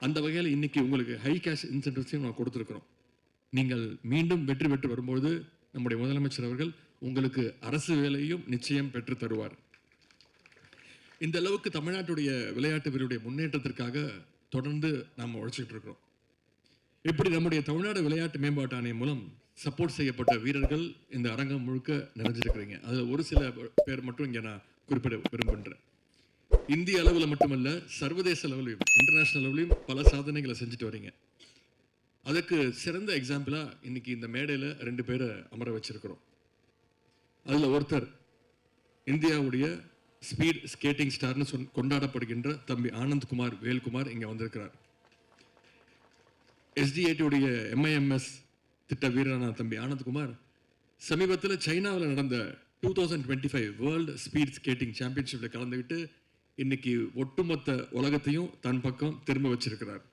அந்த வகையில் இன்னைக்கு உங்களுக்கு ஹை கேஷ் இன்சென்டிவ்ஸையும் நான் கொடுத்துருக்குறோம். நீங்கள் மீண்டும் வெற்றி பெற்று வரும்போது நம்முடைய முதலமைச்சர் அவர்கள் உங்களுக்கு அரசு வேலையும் நிச்சயம் பெற்று தருவார். இந்த அளவுக்கு தமிழ்நாட்டுடைய விளையாட்டு வீரருடைய முன்னேற்றத்திற்காக தொடர்ந்து நாம் உழைச்சிட்டு இருக்கிறோம். இப்படி நம்முடைய தமிழ்நாடு விளையாட்டு மேம்பாட்டு ஆணையம் மூலம் சப்போர்ட் செய்யப்பட்ட வீரர்கள் இந்த அரங்கம் முழுக்க நிறைஞ்சிருக்கிறீங்க. அதில் ஒரு சில பேர் மட்டும் இங்கே நான் குறிப்பிட விரும்புகிறேன். இந்திய அளவில் மட்டுமல்ல, சர்வதேச அளவிலையும் இன்டர்நேஷனல் அளவிலையும் பல சாதனைகளை செஞ்சுட்டு வரீங்க. அதுக்கு சிறந்த எக்ஸாம்பிளா இன்னைக்கு இந்த மேடையில் 2 பேரை அமர வச்சிருக்கிறோம். அதில் ஒருத்தர் இந்தியாவுடைய ஸ்பீட் ஸ்கேட்டிங் ஸ்டார்னு கொண்டாடப்படுகின்ற தம்பி ஆனந்த்குமார் வேல்குமார் இங்கே வந்திருக்கிறார். SDIT-உடைய MIMS திட்ட வீரரான தம்பி ஆனந்த்குமார் சமீபத்தில் சைனாவில் நடந்த 2025 வேர்ல்டு ஸ்பீட் ஸ்கேட்டிங் சாம்பியன்ஷிப்பில் கலந்துக்கிட்டு இன்னைக்கு ஒட்டுமொத்த உலகத்தையும் தன் பக்கம் திரும்ப வச்சிருக்கிறார்.